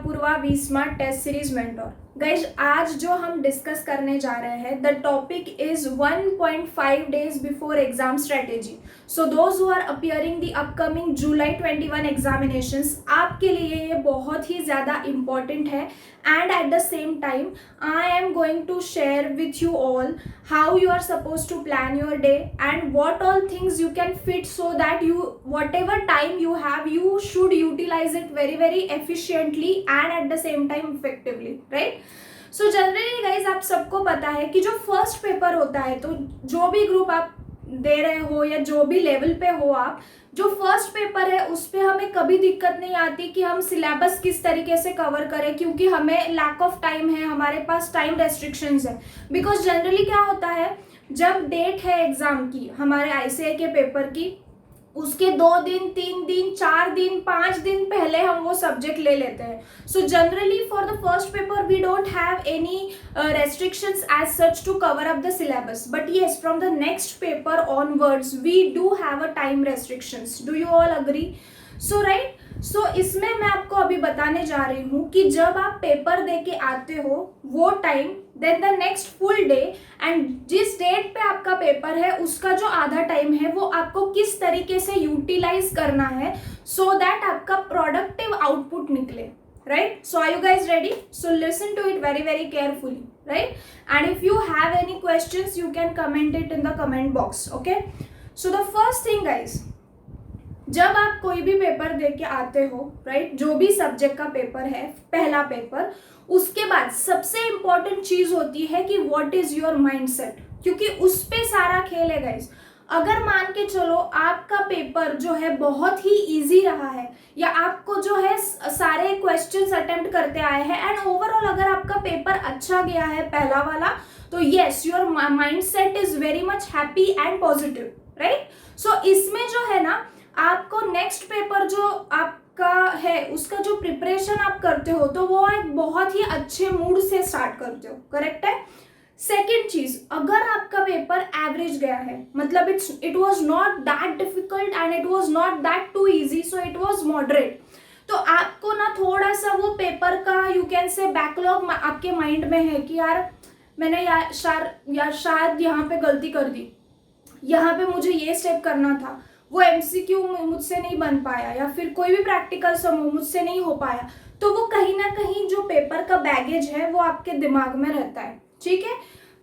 Apoorva V smart test series mentor. Guys आज जो हम डिस्कस करने जा रहे हैं the topic is 1.5 days before exam strategy. So those who are appearing the upcoming July 21 examinations, आपके लिए ये बहुत ही ज़्यादा इम्पॉर्टेंट है। And at the same time I am going to share with you all how you are supposed to plan your day and what all things you can fit so that you whatever time you have you should utilize it very efficiently and at the same time effectively, right? So generally guys, आप सबको पता है कि जो first paper होता है, तो जो भी ग्रुप आप दे रहे हो या जो भी लेवल पे हो आप, जो फर्स्ट पेपर है उस पर हमें कभी दिक्कत नहीं आती कि हम सिलेबस किस तरीके से कवर करें, क्योंकि हमें लैक ऑफ टाइम है, हमारे पास टाइम रेस्ट्रिक्शंस है। बिकॉज जनरली क्या होता है, जब डेट है एग्जाम की हमारे आईसीआई के पेपर की, उसके 2 दिन 3 दिन 4 दिन 5 दिन पहले हम वो सब्जेक्ट ले लेते हैं। So generally for the first paper we don't have any restrictions as such to cover up the syllabus, but yes, from the next paper onwards we do have a time restrictions. Do you all agree? So right, सो इसमें मैं आपको अभी बताने जा रही हूँ कि जब आप पेपर दे के आते हो वो time, then the next full day, and जिस डेट पे आपका पेपर है उसका जो आधा टाइम है वो आपको किस तरीके से यूटिलाइज करना है सो दैट आपका प्रोडक्टिव आउटपुट निकले, right? So are you guys ready? So listen to it very carefully, right? And if you have any questions you can comment it in the comment box, okay? So the first thing guys, जब आप कोई भी paper दे के आते हो, right, जो भी subject का पेपर है पहला पेपर, उसके बाद सबसे इम्पॉर्टेंट चीज होती है कि व्हाट इज योर माइंडसेट, क्योंकि उस पे सारा खेल है गाइस। अगर मान के चलो आपका पेपर जो है बहुत ही इजी रहा है या आपको जो है सारे क्वेश्चंस अटेम्प्ट करते आए हैं एंड ओवरऑल अगर आपका पेपर अच्छा गया है पहला वाला, तो yes your mindset is very much happy and positive, right? So इसमें जो है ना, आपको नेक्स्ट पेपर जो आपका है उसका जो प्रिपरेशन आप करते हो तो वो एक बहुत ही अच्छे मूड से स्टार्ट करते हो, करेक्ट है? सेकेंड चीज, अगर आपका पेपर एवरेज गया है, मतलब it was not that difficult and it was not that too easy, so it was moderate, तो आपको ना थोड़ा सा वो पेपर का यू कैन से बैकलॉग आपके माइंड में है कि यार मैंने शायद यहाँ पे गलती कर दी, यहाँ पे मुझे ये स्टेप करना था, वो एमसीक्यू मुझसे नहीं बन पाया या फिर कोई भी प्रैक्टिकल समूह मुझसे नहीं हो पाया, तो वो कहीं ना कहीं जो पेपर का बैगेज है वो आपके दिमाग में रहता है, ठीक है?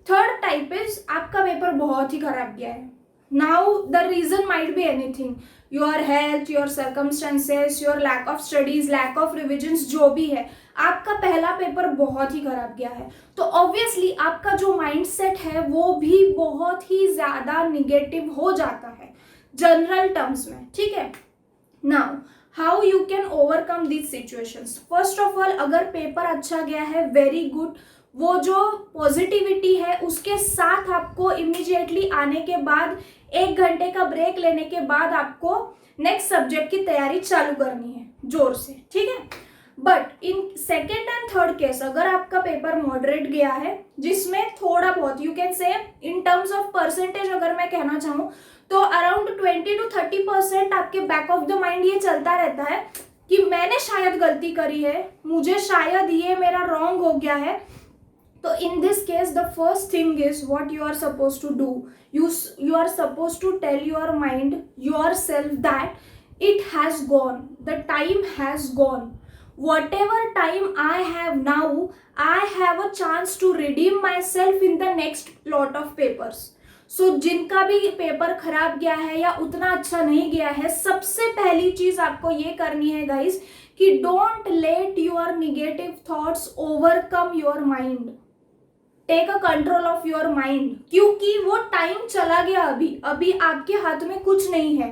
थर्ड टाइप इज आपका पेपर बहुत ही खराब गया है। Now the reason might be anything, your health, your circumstances, your lack of studies, lack of revisions, जो भी है, आपका पहला पेपर बहुत ही खराब गया है, तो ऑब्वियसली आपका जो माइंडसेट है वो भी बहुत ही ज्यादा निगेटिव हो जाता है जनरल टर्म्स में, ठीक है? Now how you can overcome these situations? First of all, अगर पेपर अच्छा गया है, वेरी गुड, वो जो पॉजिटिविटी है उसके साथ आपको इमीडिएटली आने के बाद 1 घंटे का ब्रेक लेने के बाद आपको नेक्स्ट सब्जेक्ट की तैयारी चालू करनी है जोर से, ठीक है? But in second and third case, अगर आपका पेपर मॉडरेट गया है जिसमें थोड़ा बहुत यू कैन से इन टर्म्स ऑफ परसेंटेज अगर मैं कहना चाहूँ तो अराउंड 20 to 30% आपके बैक ऑफ द माइंड ये चलता रहता है कि मैंने शायद गलती करी है, मुझे शायद ये मेरा रॉन्ग हो गया है, तो in this case the first thing is what you are suppose to do, you are supposed to tell your mind yourself that it has gone, the time has gone, whatever time I have now, I have a chance to redeem myself in the next lot of papers. सो जिनका भी paper खराब गया है या उतना अच्छा नहीं गया है, सबसे पहली चीज आपको ये करनी है गाइस कि don't let your negative thoughts overcome your mind, take a control of your mind, क्योंकि वो टाइम चला गया, अभी आपके हाथ में कुछ नहीं है।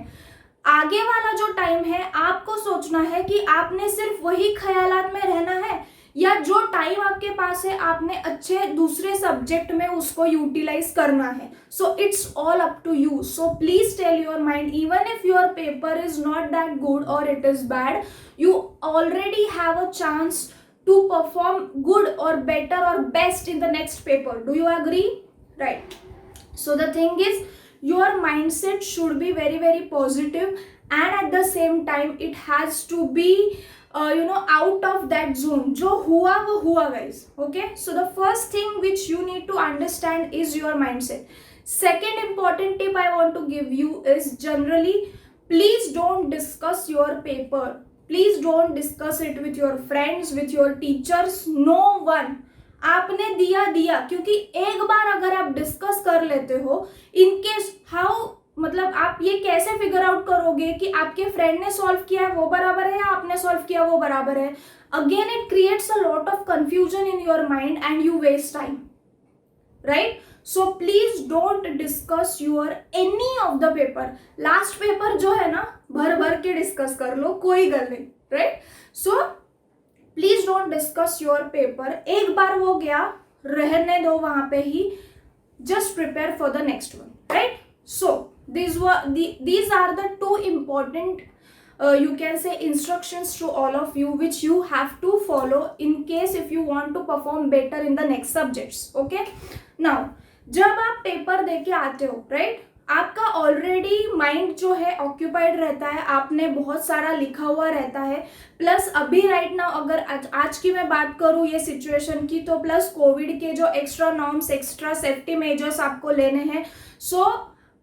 आगे वाला जो टाइम है आपको सोचना है कि आपने सिर्फ वही ख्यालात में रहना है या जो टाइम आपके पास है आपने अच्छे दूसरे सब्जेक्ट में उसको यूटिलाइज करना है। So it's all up to you, so please tell your mind even if your paper is not that good और it is bad, you already have a chance to perform good और better और best in the next paper. Do you agree? Right. So the thing is, your mindset should be very very positive, and at the same time it has to be out of that zone. जो हुआ वो हुआ guys. Okay, so the first thing which you need to understand is your mindset. Second important tip I want to give you is, generally please don't discuss your paper. Please don't discuss it with your friends, with your teachers, no one. आपने दिया क्योंकि एक बार अगर आप discuss कर लेते हो, in case how, मतलब आप ये कैसे फिगर आउट करोगे कि आपके फ्रेंड ने सॉल्व किया है वो बराबर है या आपने सॉल्व किया वो बराबर है? Again it creates a lot of confusion in your mind and you waste time, right? So please don't discuss your any of the paper. Last paper जो है ना, भर भर के डिस्कस कर लो, कोई गल नहीं, right? So please don't discuss your paper. एक बार वो गया, रहने दो वहां पे ही. Just prepare for the next one, right? So these are the two important you can say instructions to all of you which you have to follow in case if you want to perform better in the next subjects. Okay, now जब आप paper देके आते हो, right, आपका already mind जो है occupied रहता है, आपने बहुत सारा लिखा हुआ रहता है. प्लस अभी राइट नाउ अगर आज की मैं बात करूँ ये सिचुएशन की, तो प्लस कोविड के जो extra norms, extra safety measures आपको लेने हैं, सो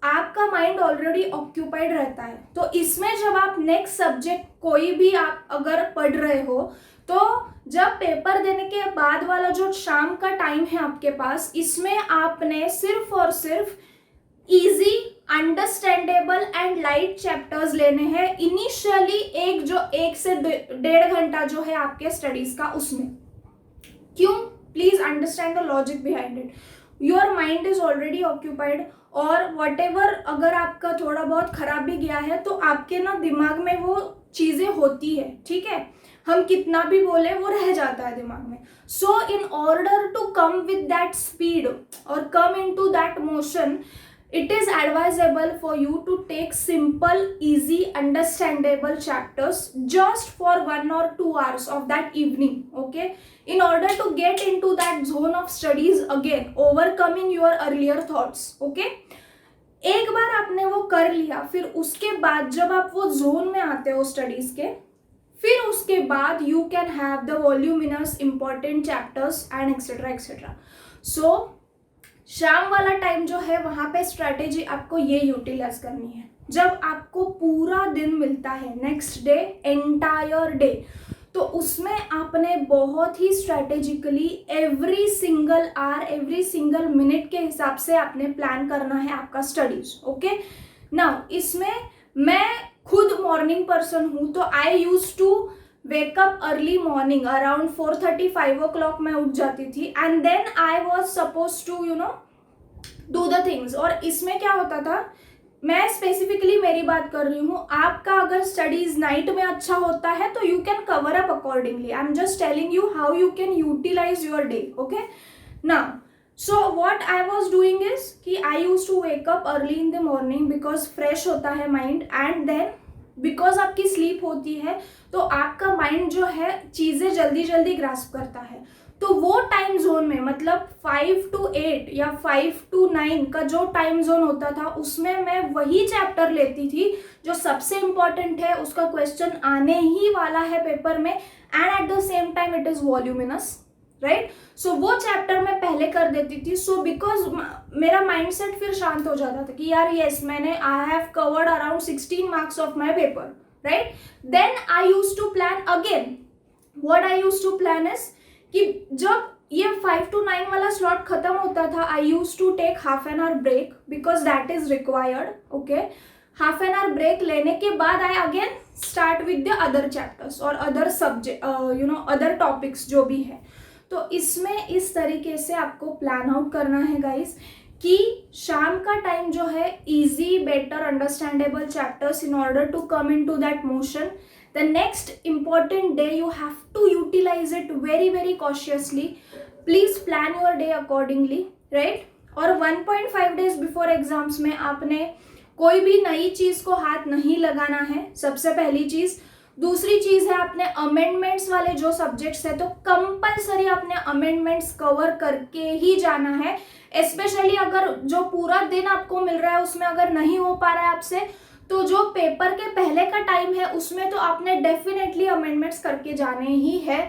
आपका माइंड ऑलरेडी ऑक्यूपाइड रहता है. तो इसमें जब आप नेक्स्ट सब्जेक्ट कोई भी आप अगर पढ़ रहे हो, तो जब पेपर देने के बाद वाला जो शाम का टाइम है आपके पास, इसमें आपने सिर्फ और सिर्फ easy, understandable and light chapters लेने हैं इनिशियली. एक से 1.5 घंटा जो है आपके स्टडीज का, उसमें क्यों? Please understand the logic behind it. Your mind is already occupied, और वट एवर अगर आपका थोड़ा बहुत खराब भी गया है तो आपके ना दिमाग में वो चीज़ें होती है, ठीक है? हम कितना भी बोले वो रह जाता है दिमाग में. So in order to come with that speed और come in to that motion, it is advisable for you to take simple, easy, understandable chapters just for 1 or 2 hours of that evening, okay, in order to get into that zone of studies again, overcoming your earlier thoughts. Okay, एक बार आपने वो कर लिया, फिर उसके बाद जब आप वो जोन में आते हो स्टडीज के, फिर उसके बाद you can have the voluminous important chapters and etcetera etcetera. So शाम वाला टाइम जो है, वहाँ पे स्ट्रैटेजी आपको ये यूटिलाइज करनी है. जब आपको पूरा दिन मिलता है, नेक्स्ट डे, एंटायर डे, तो उसमें आपने बहुत ही strategically every single hour, every single minute के हिसाब से आपने प्लान करना है आपका स्टडीज. ओके, नाउ इसमें मैं खुद मॉर्निंग पर्सन हूँ, तो I use to wake up early morning around 4:30 5 o'clock मैं उठ जाती थी, and then I was supposed to do the things. और इसमें क्या होता था, मैं स्पेसिफिकली मेरी बात कर रही हूँ, आपका अगर स्टडीज नाइट में अच्छा होता है तो you can cover up accordingly. I am just telling you how you can utilise your day. Okay, now so what I was doing is कि I use to wake up early in the morning because fresh होता है mind, and then because आपकी sleep होती है तो आपका mind जो है चीज़ें जल्दी जल्दी ग्रास्प करता है. तो वो टाइम जोन में, मतलब 5 to 8 या 5 to 9 का जो टाइम जोन होता था, उसमें मैं वही चैप्टर लेती थी जो सबसे इम्पॉर्टेंट है, उसका क्वेश्चन आने ही वाला है पेपर में, and at the same time it is voluminous, right? So वो चैप्टर मैं पहले कर देती थी. सो बिकॉज मेरा माइंडसेट फिर शांत हो जाता था कि यार यस, मैंने I have covered around 16 marks of my paper, right? Then I use to plan again. What I use to plan is कि जब ये 5 to 9 वाला स्लॉट खत्म होता था, I use to take half an hour break because that is required. Okay, half an hour break लेने के बाद I again start with the other chapters और अदर सब्जेक्ट अदर टॉपिक्स जो भी है. तो इसमें इस तरीके से आपको प्लान आउट करना है गाइस कि शाम का टाइम जो है easy, better, understandable chapters in order to come in to that motion. The next important day you have to utilize it very very cautiously. Please plan your day accordingly, right? और 1.5 days before exams में आपने कोई भी नई चीज़ को हाथ नहीं लगाना है. सबसे पहली चीज़ दूसरी चीज़ है अपने अमेंडमेंट्स वाले जो सब्जेक्ट्स है तो कंपलसरी अपने अमेंडमेंट्स कवर करके ही जाना है। स्पेशली अगर जो पूरा दिन आपको मिल रहा है उसमें अगर नहीं हो पा रहा है आपसे, तो जो पेपर के पहले का टाइम है उसमें तो आपने डेफिनेटली अमेंडमेंट्स करके जाने ही है।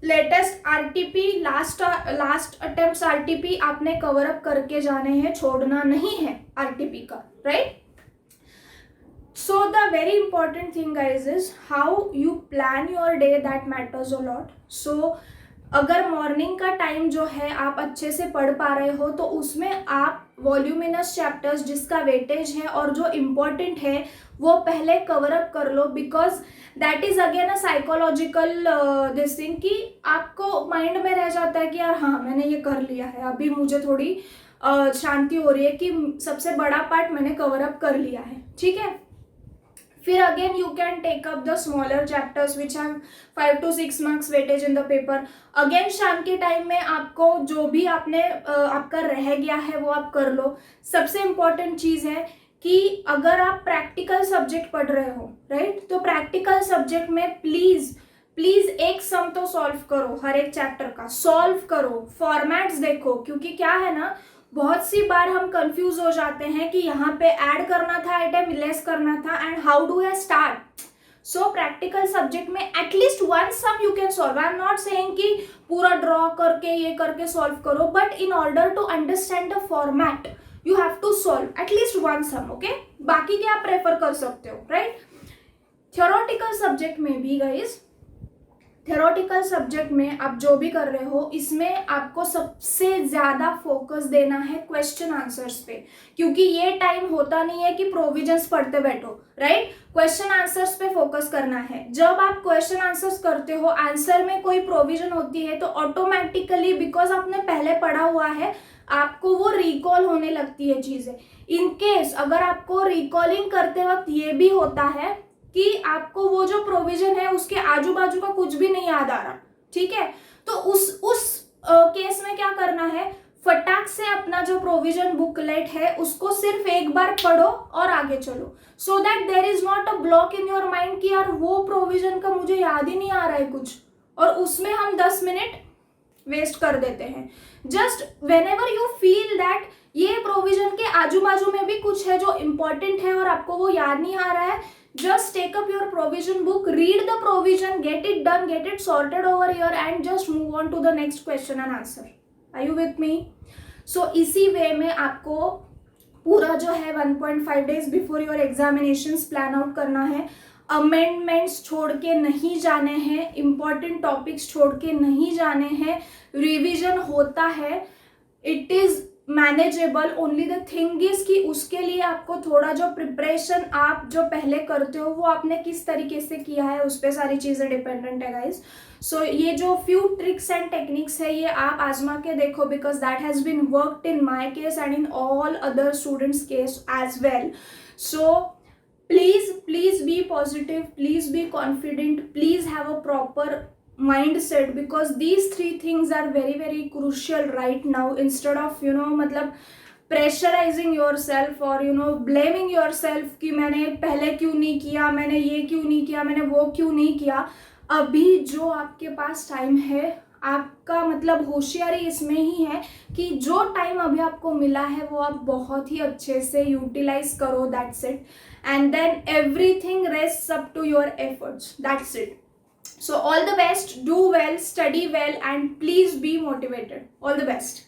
Latest RTP, last attempt RTP आपने कवर अप करके जाने हैं, छोड़ना नहीं है आरटीपी का, right. So the very important thing guys is how you plan your day, that matters a lot. So अगर मॉर्निंग का टाइम जो है आप अच्छे से पढ़ पा रहे हो तो उसमें आप वॉल्यूमिनस चैप्टर्स जिसका वेटेज है और जो इम्पोर्टेंट है वो पहले कवर अप कर लो, because that is again a psychological this thing कि आपको माइंड में रह जाता है कि यार हाँ मैंने ये कर लिया है, अभी मुझे थोड़ी शांति हो रही है कि सबसे बड़ा पार्ट मैंने कवर अप कर लिया है, ठीक है। फिर again you can take up the smaller chapters which have 5 to 6 marks weightage in the paper. Again शाम के टाइम में आपको जो भी आपने आपका रह गया है वो आप कर लो। सबसे इम्पॉर्टेंट चीज़ है कि अगर आप प्रैक्टिकल सब्जेक्ट पढ़ रहे हो, राइट, तो प्रैक्टिकल सब्जेक्ट में प्लीज एक सम तो सॉल्व करो, हर एक चैप्टर का सॉल्व करो, फॉर्मेट्स देखो, क्योंकि क्या है ना, बहुत सी बार हम कंफ्यूज हो जाते हैं कि यहाँ पे ऐड करना था आइटम, लेस करना था, and how do I start. So practical subject में at least one sum you can solve. I am not saying कि पूरा ड्रॉ करके ये करके सॉल्व करो, but in order to understand the format you have to solve at least one sum, okay. बाकी क्या आप प्रेफर कर सकते हो, राइट। थ्योरेटिकल सब्जेक्ट में भी गाइस, थ्योरेटिकल सब्जेक्ट में आप जो भी कर रहे हो इसमें आपको सबसे ज़्यादा फोकस देना है क्वेश्चन आंसर्स पे, क्योंकि ये टाइम होता नहीं है कि प्रोविजंस पढ़ते बैठो, राइट। क्वेश्चन आंसर्स पे फोकस करना है। जब आप क्वेश्चन आंसर्स करते हो, आंसर में कोई प्रोविजन होती है तो ऑटोमेटिकली, बिकॉज आपने पहले पढ़ा हुआ है, आपको वो रिकॉल होने लगती है चीज़ें। इन केस अगर आपको रिकॉलिंग करते वक्त ये भी होता है कि आपको वो जो प्रोविजन है उसके आजू बाजू का कुछ भी नहीं याद आ रहा, ठीक है, तो उस केस में क्या करना है, फटाक से अपना जो प्रोविजन बुकलेट है उसको सिर्फ एक बार पढ़ो और आगे चलो, so that there is not a block in your mind कि यार वो प्रोविजन का मुझे याद ही नहीं आ रहा है कुछ, और उसमें हम 10 मिनट वेस्ट कर देते हैं। Just when ever you feel that ये प्रोविजन के आजू बाजू में भी कुछ है जो इम्पोर्टेंट है और आपको वो याद नहीं आ रहा है, just take up your provision book, read the provision, get it done, get it sorted over here and just move on to the next question and answer. Are you with me? So इसी वे में आपको पूरा जो है 1.5 days before your examinations plan out करना है। Amendments छोड़ के नहीं जाने हैं, इम्पॉर्टेंट टॉपिक्स छोड़ के नहीं जाने हैं, रिविजन होता है, it is manageable. Only the thing is कि उसके लिए आपको थोड़ा जो प्रिपरेशन आप जो पहले करते हो वो आपने किस तरीके से किया है उस पर सारी चीज़ें डिपेंडेंट है गाइज। सो ये जो फ्यू ट्रिक्स एंड टेक्निक्स है ये आप आजमा के देखो, because that has been worked in my case and in all other students case as well. सो please be positive, please be confident, please have a proper mindset, because these 3 things are very crucial right now, instead of मतलब pressurizing yourself or blaming yourself कि मैंने पहले क्यों नहीं किया, मैंने ये क्यों नहीं किया, मैंने वो क्यों नहीं किया। अभी जो आपके पास टाइम है, आपका मतलब होशियारी इसमें ही है कि जो टाइम अभी आपको मिला है वो आप बहुत ही अच्छे से यूटिलाइज करो, that's it, and then everything rests up to your efforts, that's it. So all the best, do well, study well, and please be motivated. All the best.